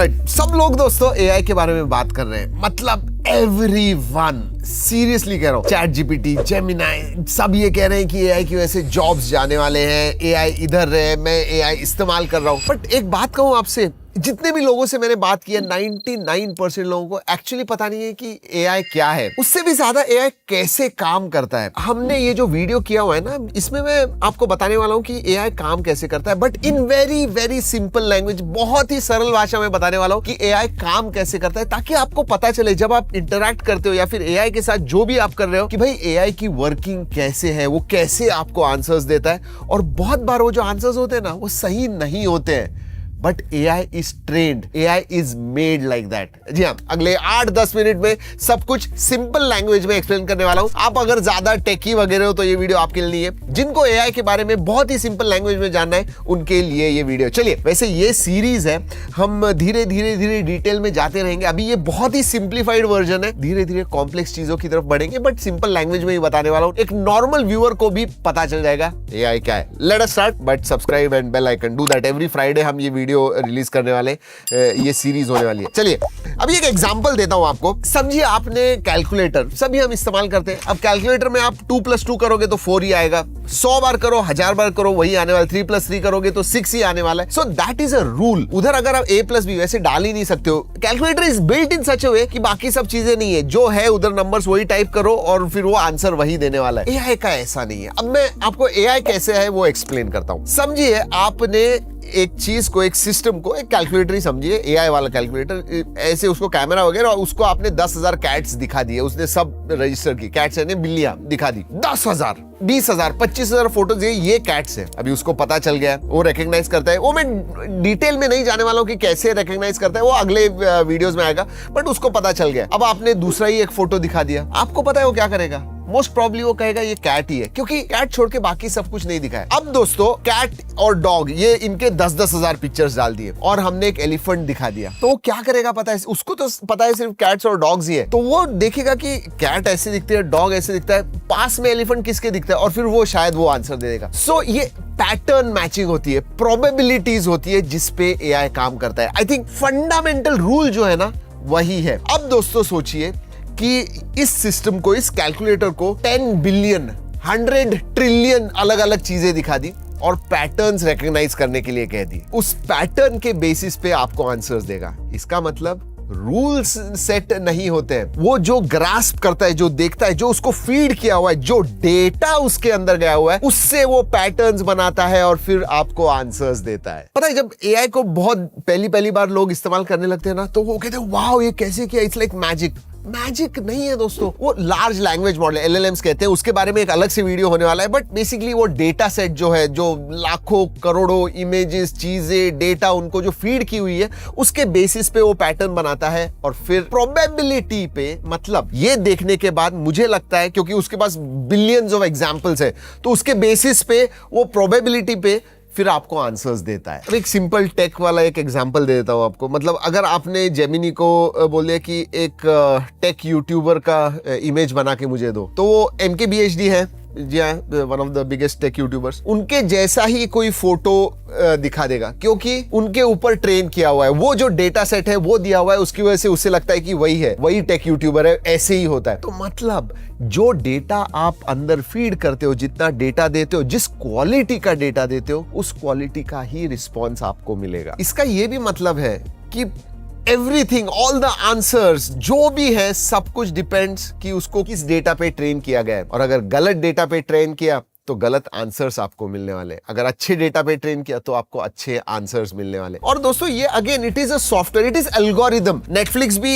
Alright, सब लोग दोस्तों एआई के बारे में बात कर रहे हैं, मतलब एवरीवन, सीरियसली कह रहा हूँ। चैट जीपीटी, जेमिनाई, सब ये कह रहे हैं कि एआई की वजह से जॉब्स जाने वाले हैं, एआई इधर है, मैं एआई इस्तेमाल कर रहा हूँ। बट एक बात कहूँ आपसे, जितने भी लोगों से मैंने बात की है, 99% लोगों को एक्चुअली पता नहीं है कि एआई क्या है, उससे भी ज्यादा एआई कैसे काम करता है। हमने ये जो वीडियो किया हुआ है ना, इसमें मैं आपको बताने वाला हूँ कि एआई काम कैसे करता है, but in very very simple language, बहुत ही सरल भाषा में बताने वाला हूँ कि एआई काम कैसे करता है, ताकि आपको पता चले जब आप इंटरैक्ट करते हो या फिर एआई के साथ जो भी आप कर रहे हो कि भाई एआई की वर्किंग कैसे है, वो कैसे आपको आंसर्स देता है। और बहुत बार वो जो आंसर्स होते हैं ना, वो सही नहीं होते हैं, but AI is trained, AI is made like that. जी हाँ, अगले 8-10 मिनट में सब कुछ सिंपल लैंग्वेज में एक्सप्लेन करने वाला हूं। आप अगर ज्यादा टेकी वगैरह हो तो ये वीडियो आपके लिए नहीं है। जिनको AI के बारे में बहुत ही सिंपल लैंग्वेज में जानना है, उनके लिए ये वीडियो। चलिए, वैसे ये सीरीज है, हम धीरे धीरे डिटेल में जाते रहेंगे। अभी ये बहुत ही सिंप्लीफाइड वर्जन है, धीरे धीरे कॉम्प्लेक्स चीजों की तरफ बढ़ेंगे, बट सिंपल लैंग्वेज में ही बताने वाला हूं। एक नॉर्मल व्यूअर को भी पता चल जाएगा AI क्या है। Let us start, but subscribe and bell icon, do that. Every Friday हम ये वीडियो रिलीज करने वाले, ये सीरीज होने वाली है। चलिए, अभी एक एग्जांपल देता हूं आपको। समझिए आपने कैलकुलेटर, सभी हम इस्तेमाल करते हैं। अब कैलकुलेटर में आप 2 + 2 करोगे तो 4 ही आएगा, 100 बार करो, 1000 बार करो, वही आने वाला। 3 + 3 करोगे तो 6 ही आने वाला है। So that is a rule. उधर अगर आप A + B वैसे डाल ही नहीं सकते हो। कैलकुलेटर इज बिल्ट इन सच अ वे कि बाकी सब चीजें नहीं है, जो है उधर नंबर्स वही टाइप करो और फिर वो आंसर वही देने वाला है। एआई का ऐसा नहीं है। अब मैं आपको एआई कैसे है वो एक्सप्लेन करता हूं। समझिए आपने एक चीज को, एक सिस्टम को, एक कैलकुलेटर ही समझिए, एआई वाला कैलकुलेटर, ऐसे उसको कैमरा वगैरह, और उसको आपने 10,000 कैट्स दिखा दिए, उसने सब रजिस्टर की, कैट्स यानी बिल्लियां दिखा दी, 10,000, 20,000, 25,000 फोटोज, ये कैट्स है। अभी उसको पता चल गया, वो रिकॉग्नाइज करता है। वो मैं डिटेल में नहीं जाने वाला हूँ कि कैसे रिकॉग्नाइज करता है, वो अगले वीडियोस में आएगा, बट उसको पता चल गया। अब आपने दूसरा ही एक फोटो दिखा दिया, आपको पता है वो क्या करेगा? मोस्ट प्रॉब्ली वो कहेगा ये कैट ही है, क्योंकि कैट छोड़ के बाकी सब कुछ नहीं दिखा है। अब दोस्तों, कैट और डॉग, ये इनके 10-10 हजार पिक्चर्स डाल दिए, और हमने एक एलिफेंट दिखा दिया, तो वो क्या करेगा पता है? उसको तो पता है सिर्फ कैट्स और डॉग्स ही है, तो वो देखेगा कि कैट ऐसे दिखते है, डॉग ऐसे दिखता है, पास में एलिफेंट किसके दिखता है, और फिर वो शायद वो आंसर दे देगा। सो ये पैटर्न मैचिंग होती है, प्रोबेबिलिटीज होती है, जिसपे एआई काम करता है। आई थिंक फंडामेंटल रूल जो है ना, वही है। अब दोस्तों सोचिए कि इस सिस्टम को, इस कैलकुलेटर को 10 बिलियन, 100 ट्रिलियन अलग अलग चीजें दिखा दी और पैटर्न्स रिकॉग्नाइज करने के लिए कह दी। उस पैटर्न के बेसिस पे आपको आंसर्स देगा। इसका मतलब रूल्स सेट नहीं होते हैं। वो जो ग्रास्प करता है, जो देखता है, जो उसको फीड किया हुआ है, जो डेटा उसके अंदर गया हुआ है, उससे वो पैटर्न्स बनाता है और फिर आपको आंसर्स देता है। पता है, जब एआई को बहुत पहली बार लोग इस्तेमाल करने लगते हैं ना, तो वो कहते हैं वाओ, ये कैसे किया, इट्स लाइक मैजिक। मैजिक नहीं है दोस्तों, वो लार्ज लैंग्वेज मॉडल, LLMs कहते हैं, उसके बारे में एक अलग से वीडियो होने वाला है। बट बेसिकली वो डेटा सेट जो है, जो लाखों करोड़ों इमेजेस, चीजें, डेटा उनको जो फीड की हुई है, उसके बेसिस पे वो पैटर्न बनाता है, और फिर प्रोबेबिलिटी पे, मतलब ये देखने के बाद मुझे लगता है, क्योंकि उसके पास बिलियंस ऑफ एग्जांपल्स है, तो उसके बेसिस पे वो प्रोबेबिलिटी पे फिर आपको आंसर्स देता है। अब एक सिंपल टेक वाला एक एग्जांपल दे देता हूं आपको। मतलब अगर आपने जेमिनी को बोले कि एक टेक यूट्यूबर का इमेज बना के मुझे दो, तो वो MKBHD है, जी हाँ, one of the biggest tech YouTubers, उनके जैसा ही कोई फोटो दिखा देगा, क्योंकि उनके ऊपर ट्रेन किया हुआ है। वो जो डेटा सेट है वो दिया हुआ है, उसकी वजह से उसे लगता है कि वही है, वही टेक यूट्यूबर है, ऐसे ही होता है। तो मतलब जो डेटा आप अंदर फीड करते हो, जितना डेटा देते हो, जिस क्वालिटी का डेटा देते हो, उस क्वालिटी का ही रिस्पॉन्स आपको मिलेगा। इसका ये भी मतलब है कि एवरीथिंग, ऑल द आंसर्स, जो भी है, सब कुछ डिपेंड्स कि उसको किस डेटा पे ट्रेन किया गया है। और अगर गलत डेटा पे ट्रेन किया तो गलत आंसर्स आपको मिलने वाले। अगर अच्छे डेटा पे ट्रेन किया तो आपको अच्छे आंसर्स मिलने वाले। और दोस्तों, ये again it is a software, it is algorithm. Netflix भी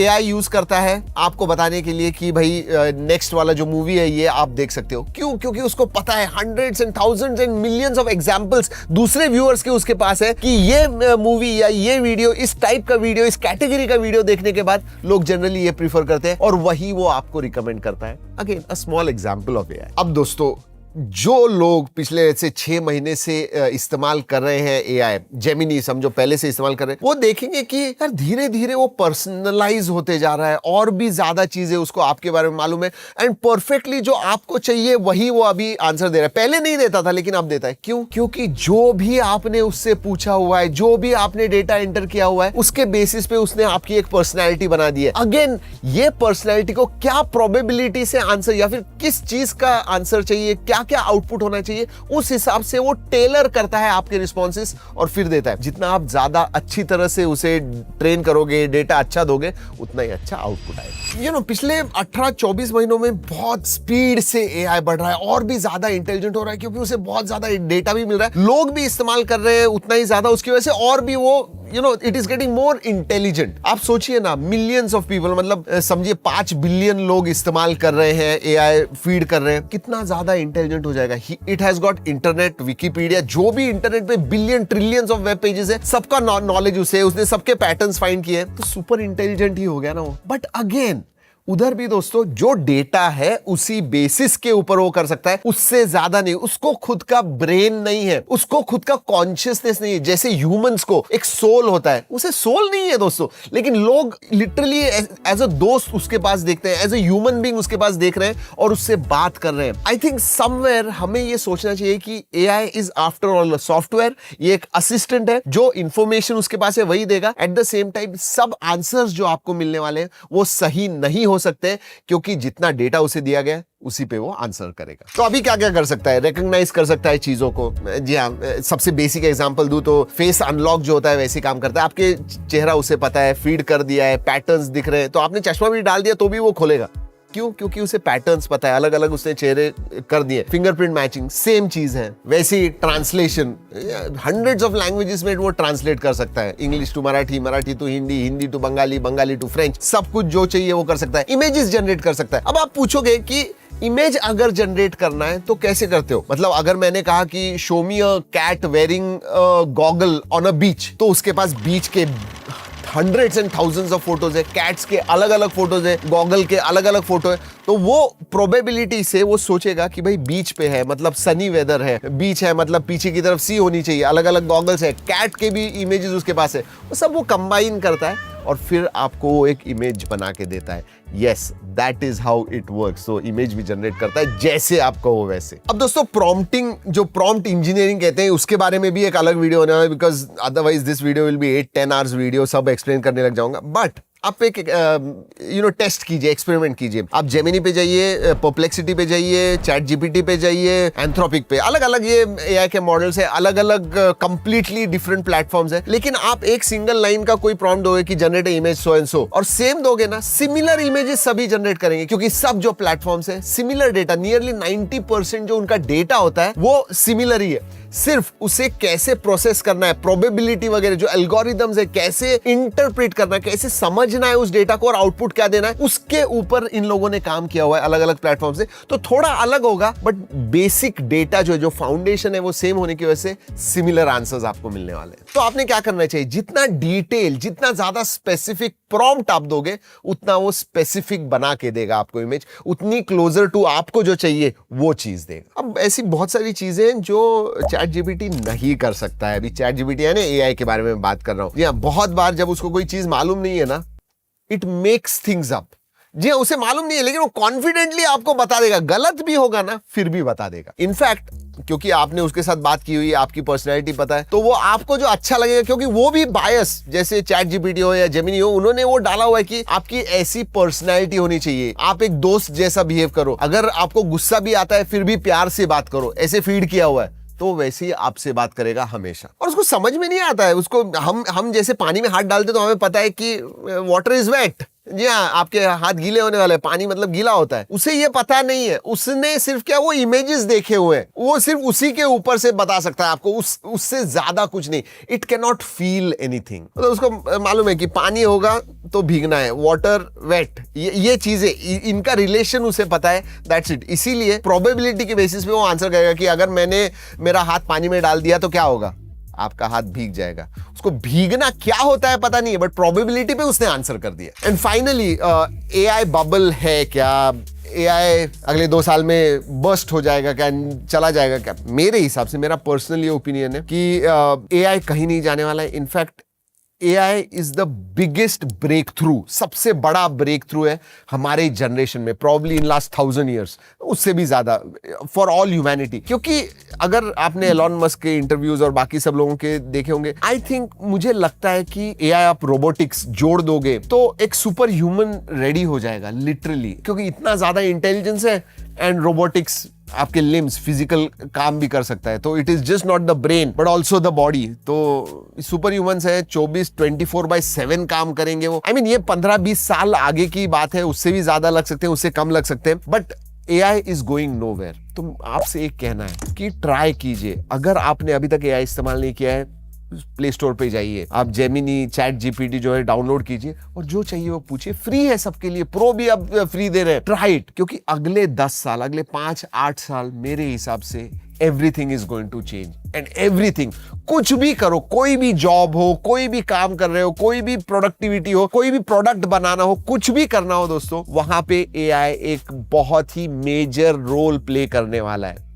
एआई यूज करता है आपको बताने के लिए कि भाई नेक्स्ट वाला जो मूवी है ये आप देख सकते हो। क्यों? क्योंकि उसको पता है, hundreds and thousands and millions of examples दूसरे व्यूअर्स के उसके पास है कि ये मूवी या ये वीडियो, इस टाइप का वीडियो, इस कैटेगरी का वीडियो देखने के बाद लोग जनरली ये प्रीफर करते हैं, और वही वो आपको रिकमेंड करता है। Again a small example of AI. अब दोस्तों, जो लोग पिछले से 6 महीने से इस्तेमाल कर रहे हैं एआई, जेमिनी समझो पहले से इस्तेमाल कर रहे हैं, वो देखेंगे कि यार धीरे धीरे वो पर्सनलाइज होते जा रहा है और भी ज्यादा चीजें उसको आपके बारे में मालूम है एंड परफेक्टली जो आपको चाहिए वही वो अभी आंसर दे रहा है। पहले नहीं देता था लेकिन अब देता है। क्यों? क्योंकि जो भी आपने उससे पूछा हुआ है, जो भी आपने डेटा एंटर किया हुआ है, उसके बेसिस पे उसने आपकी एक पर्सनैलिटी बना दी है। अगेन ये पर्सनैलिटी को क्या प्रोबेबिलिटी से आंसर या फिर किस चीज का आंसर चाहिए, क्या क्या आउटपुट होना चाहिए, उस हिसाब से वो टेलर करता है आपके रिस्पॉन्सेस और फिर देता है। जितना आप ज्यादा अच्छी तरह से उसे ट्रेन करोगे, डेटा अच्छा दोगे, उतना ही अच्छा आउटपुट आएगा। पिछले 18-24 महीनों में बहुत स्पीड से एआई बढ़ रहा है और भी ज्यादा इंटेलिजेंट हो रहा है क्योंकि उसे बहुत ज्यादा डेटा भी मिल रहा है, लोग भी इस्तेमाल कर रहे हैं उतना ही ज्यादा, उसकी वजह से और भी वो it is getting more intelligent. आप सोचिए ना, मिलियंस ऑफ पीपल, मतलब समझिए 5 बिलियन लोग इस्तेमाल कर रहे हैं, एआई फीड कर रहे हैं, कितना ज्यादा इंटेलिजेंट हो जाएगा। It has got internet, Wikipedia, जो भी इंटरनेट पे billion trillions of web pages है, सबका नॉलेज उसने सबके पैटर्न्स फाइंड किए, तो सुपर इंटेलिजेंट ही हो गया ना वो। बट अगेन उधर भी दोस्तों जो डेटा है उसी बेसिस के ऊपर वो कर सकता है, उससे ज्यादा नहीं। उसको खुद का ब्रेन नहीं है, उसको खुद का कॉन्शियसनेस नहीं है। जैसे ह्यूमंस को एक सोल होता है, उसे सोल नहीं है दोस्तों, लेकिन लोग लिटरली एज अ दोस्त उसके पास देखते हैं, एज अ ह्यूमन बीइंग उसके पास देख रहे हैं और उससे बात कर रहे हैं। आई थिंक समवेयर हमें ये सोचना चाहिए कि AI is after all software, ये एक असिस्टेंट है, जो इंफॉर्मेशन उसके पास है वही देगा। एट द सेम टाइम सब आंसर्स जो आपको मिलने वाले हैं वो सही नहीं हो सकते हैं, क्योंकि जितना डेटा उसे दिया गया उसी पे वो आंसर करेगा। तो अभी क्या क्या कर सकता है? रिकॉग्नाइज कर सकता है चीजों को। जी हाँ, सबसे बेसिक एग्जांपल दूं तो फेस अनलॉक जो होता है वैसे काम करता है। आपके चेहरा उसे पता है, फीड कर दिया है, पैटर्न्स दिख रहे हैं, तो आपने चश्मा भी डाल दिया तो भी वो खोलेगा। क्यों? क्योंकि उसे पैटर्न्स पता है, अलग अलग उसने चेहरे कर दिए। फिंगरप्रिंट मैचिंग सेम चीज है। वैसे ही ट्रांसलेशन, हंड्रेड्स ऑफ लैंग्वेजेस में वो ट्रांसलेट कर सकता है, English to Marathi, Marathi to Hindi, Hindi to Bengali, Bengali to French, सब कुछ जो चाहिए वो कर सकता है। इमेजेस जनरेट कर सकता है। अब आप पूछोगे कि इमेज अगर जनरेट करना है तो कैसे करते हो? मतलब अगर मैंने कहा कि show me a cat wearing goggle on a beach, तो उसके पास बीच के hundreds and thousands of photos है, कैट्स के अलग अलग फोटोज है, गॉगल के अलग अलग फोटो है, तो वो प्रोबेबिलिटी से वो सोचेगा कि भाई बीच पे है मतलब सनी वेदर है, बीच है मतलब पीछे की तरफ सी होनी चाहिए, अलग अलग गॉगल्स है, कैट के भी इमेजेस उसके पास है, वो सब वो कंबाइन करता है और फिर आपको एक इमेज बना के देता है। Yes, that is how it works. तो इमेज भी जनरेट करता है जैसे आप कहो वैसे। अब दोस्तों प्रॉम्प्टिंग, जो प्रॉम्प्ट इंजीनियरिंग कहते हैं, उसके बारे में भी एक अलग वीडियो होने वाला है, because otherwise this video will be 8-10 hours video, सब एक्सप्लेन करने लग जाऊंगा। बट आप एक टेस्ट कीजिए, एक्सपेरिमेंट कीजिए। आप जेमिनी पे जाइए, परप्लेक्सिटी पे जाइए, चैट जीपीटी पे जाइए, एंथ्रोपिक पे, अलग अलग ये एआई के मॉडल्स है, अलग अलग कंप्लीटली डिफरेंट प्लेटफॉर्म्स है। लेकिन आप एक सिंगल लाइन का कोई प्रॉम्प्ट दोगे कि generate image so and so, और सेम दोगे ना, सिमिलर इमेजेस सभी जनरेट करेंगे, क्योंकि सब जो प्लेटफॉर्म्स है सिमिलर डेटा, नियरली 90% जो उनका डेटा होता है वो सिमिलर ही है। सिर्फ उसे कैसे प्रोसेस करना है, प्रोबेबिलिटी वगैरह जो एल्गोरिदम्स है, कैसे इंटरप्रेट करना है, कैसे समझना है उस डेटा को और आउटपुट क्या देना है, उसके ऊपर इन लोगों ने काम किया हुआ है अलग अलग प्लेटफॉर्म से। तो थोड़ा अलग होगा, बट बेसिक डेटा जो फाउंडेशन है वो सेम होने की वजह से सिमिलर आंसर्स आपको मिलने वाले हैं। तो आपने क्या करना चाहिए? जितना डिटेल, जितना ज्यादा स्पेसिफिक प्रॉम्प्ट आप दोगे, उतना वो स्पेसिफिक बना के देगा आपको इमेज, उतनी क्लोजर टू आपको जो चाहिए वो चीज देगा। अब ऐसी बहुत सारी चीजें हैं जो चैट जीपीटी नहीं कर सकता है। अभी चैट जीपीटी है ना, एआई के बारे में बात कर रहा हूं। बहुत बार जब उसको कोई चीज मालूम नहीं है ना, इट मेक्स थिंग्स अप। जी हाँ, उसे मालूम नहीं है लेकिन वो कॉन्फिडेंटली आपको बता देगा, गलत भी होगा ना फिर भी बता देगा। इनफैक्ट क्योंकि आपने उसके साथ बात की हुई है, आपकी पर्सनैलिटी पता है, तो वो आपको जो अच्छा लगेगा, क्योंकि वो भी बायस, जैसे चैट जीपीटी हो या जेमिनी हो, उन्होंने वो डाला हुआ है कि आपकी ऐसी पर्सनैलिटी होनी चाहिए, आप एक दोस्त जैसा बिहेव करो, अगर आपको गुस्सा भी आता है फिर भी प्यार से बात करो, ऐसे फीड किया हुआ है, तो वैसे ही आपसे बात करेगा हमेशा। और उसको समझ में नहीं आता है, उसको हम जैसे पानी में हाथ डालते तो हमें पता है कि वाटर इज वेट, जी हाँ, आपके हाथ गीले होने वाले, पानी मतलब गीला होता है, उसे ये पता नहीं है। उसने सिर्फ क्या, वो इमेजेस देखे हुए हैं, वो सिर्फ उसी के ऊपर से बता सकता है आपको, उससे ज्यादा कुछ नहीं। It can not feel anything. मतलब उसको मालूम है कि पानी होगा तो भीगना है, वाटर वेट, ये चीजें, इनका रिलेशन उसे पता है, दैट्स इट। इसीलिए प्रोबेबिलिटी के बेसिस पे वो आंसर करेगा कि अगर मैंने मेरा हाथ पानी में डाल दिया तो क्या होगा, आपका हाथ भीग जाएगा। उसको भीगना क्या होता है पता नहीं है, बट प्रोबेबिलिटी पे उसने आंसर कर दिया। एंड फाइनली एआई बबल है क्या, एआई अगले 2 साल में बर्स्ट हो जाएगा क्या, चला जाएगा क्या? मेरे हिसाब से, मेरा पर्सनल ये ओपिनियन है कि एआई कहीं नहीं जाने वाला है। In fact AI is the biggest breakthrough, सबसे बड़ा ब्रेक थ्रू है हमारे जनरेशन में, प्रॉब्ली इन लास्ट 1000 ईयर्स, उससे भी ज्यादा, फॉर ऑल ह्यूमैनिटी। क्योंकि अगर आपने एलॉन मस्क के इंटरव्यूज और बाकी सब लोगों के देखे होंगे, आई थिंक, मुझे लगता है कि AI आप रोबोटिक्स जोड़ दोगे तो एक सुपर ह्यूमन रेडी हो जाएगा लिटरली, क्योंकि इतना ज्यादा इंटेलिजेंस है एंड रोबोटिक्स आपके लिम्स, फिजिकल काम भी कर सकता है। तो it is just not the brain but also the body. तो सुपर ह्यूमंस है, 24/7 काम करेंगे वो। I mean, ये 15-20 साल आगे की बात है, उससे भी ज्यादा लग सकते हैं, उससे कम लग सकते हैं, but AI is going nowhere. तो आपसे एक कहना है कि ट्राई कीजिए। अगर आपने अभी तक AI इस्तेमाल नहीं किया है, प्ले स्टोर पे जाइए, आप जेमिनी, चैट जीपीटी जो है डाउनलोड कीजिए और जो चाहिए वो पूछिए, फ्री है सबके लिए, प्रो भी अब फ्री दे रहे हैं। ट्राई इट, क्योंकि अगले 10 साल, अगले 5-8 साल मेरे हिसाब से everything is going to change and everything. कुछ भी करो, कोई भी जॉब हो, कोई भी काम कर रहे हो, कोई भी प्रोडक्टिविटी हो, कोई भी प्रोडक्ट बनाना हो, कुछ भी करना हो दोस्तों, वहां पे AI एक बहुत ही मेजर रोल प्ले करने वाला है।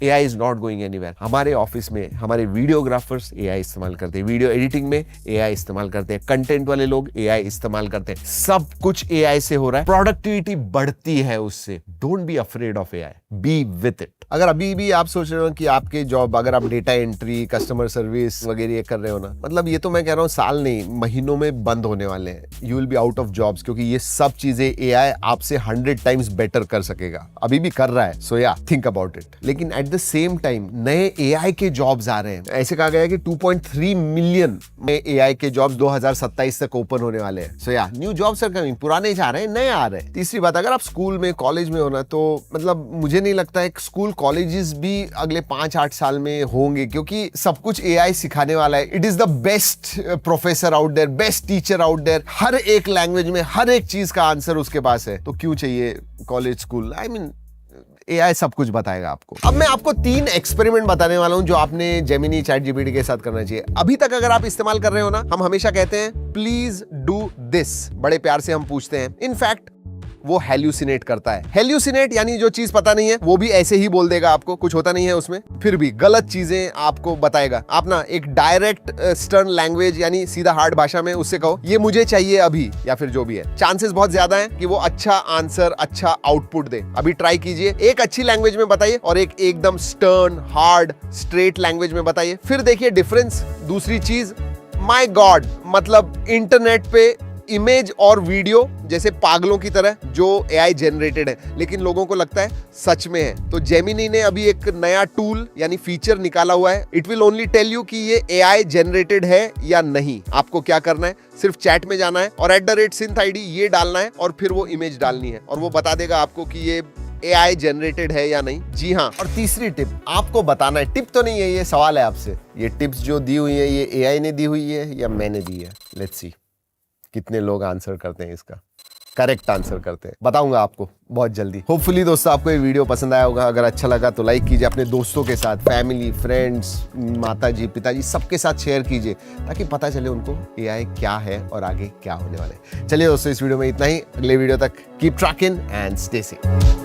AI is not going anywhere. हमारे ऑफिस में हमारे वीडियोग्राफर्स AI इस्तेमाल करते हैं, वीडियो एडिटिंग में AI इस्तेमाल करते हैं, कंटेंट वाले लोग AI इस्तेमाल करते हैं, सब कुछ AI से हो रहा है, प्रोडक्टिविटी बढ़ती है उससे। Don't be afraid of AI, B with it. अगर अभी भी आप सोच रहे हो कि आपके जॉब, अगर आप डेटा एंट्री, कस्टमर सर्विस वगैरह ये कर रहे हो ना, मतलब ये तो मैं कह रहा हूँ साल नहीं, महीनों में बंद होने वाले हैं। You will be out of jobs, क्योंकि ये सब चीजें AI आपसे 100 टाइम्स बेटर कर सकेगा, अभी भी कर रहा है। सो या, थिंक अबाउट इट। लेकिन एट द सेम टाइम नए AI के जॉब्स आ रहे हैं। ऐसे कहा गया है कि 2.3 मिलियन में AI के जॉब्स 2027 तक ओपन होने वाले हैं। सो या, न्यू जॉब्स आर कमिंग, पुराने जा रहे हैं, नए आ रहे हैं। तीसरी बात, अगर आप स्कूल में, कॉलेज में हो ना, तो मतलब मुझे नहीं लगता है स्कूल कॉलेजेस भी अगले 5-8 साल में होंगे, क्योंकि सब कुछ AI सिखाने वाला है। It is the best professor out there, best teacher out there, हर एक लैंग्वेज में हर एक चीज का आंसर उसके पास है। तो क्यों चाहिए college, school? I mean, AI सब कुछ बताएगा आपको। अब मैं आपको 3 एक्सपेरिमेंट बताने वाला हूं जो आपने जेमिनी, चैट जीपीटी के साथ करना चाहिए। अभी तक अगर आप इस्तेमाल कर रहे हो ना, हम हमेशा कहते हैं प्लीज डू दिस, बड़े प्यार से हम पूछते हैं। इनफैक्ट वो हेल्यूसिनेट करता है। हेल्यूसिनेट यानी जो चीज पता नहीं है वो भी ऐसे ही बोल देगा आपको, कुछ होता नहीं है उसमें, फिर भी गलत चीजें आपको बताएगा। आप ना एक डायरेक्ट स्टर्न लैंग्वेज यानी सीधा हार्ड भाषा में उससे कहो ये मुझे चाहिए अभी, या फिर जो भी है, चांसेस बहुत ज्यादा है कि वो अच्छा आंसर, अच्छा आउटपुट दे। अभी ट्राई कीजिए, एक अच्छी लैंग्वेज में बताइए और एक एकदम स्टर्न, हार्ड, स्ट्रेट लैंग्वेज में बताइए, फिर देखिए डिफरेंस। दूसरी चीज, माय गॉड, मतलब इंटरनेट पे इमेज और वीडियो जैसे पागलों की तरह जो AI जनरेटेड है, लेकिन लोगों को लगता है सच में है। तो जेमिनी ने अभी एक नया टूल यानी फीचर निकाला हुआ है। It will only tell you कि ये AI जनरेटेड है या नहीं। आपको क्या करना है, सिर्फ चैट में जाना है और @synthid ये डालना है और फिर वो इमेज डालनी है और वो बता देगा आपको कि ये AI जनरेटेड है या नहीं। जी हाँ। और तीसरी टिप आपको बताना है, टिप तो नहीं है, ये सवाल है आपसे, ये टिप्स जो दी हुई है ये AI ने दी हुई है या मैंने दी है? लेट्स सी कितने लोग आंसर करते हैं, इसका करेक्ट आंसर करते हैं, बताऊंगा आपको बहुत जल्दी। होपफुली दोस्तों आपको ये वीडियो पसंद आया होगा। अगर अच्छा लगा तो लाइक कीजिए, अपने दोस्तों के साथ, फैमिली, फ्रेंड्स, माताजी, पिताजी, सबके साथ शेयर कीजिए ताकि पता चले उनको AI क्या है और आगे क्या होने वाला है। चलिए दोस्तों, इस वीडियो में इतना ही। अगले वीडियो तक keep trekking and stay safe.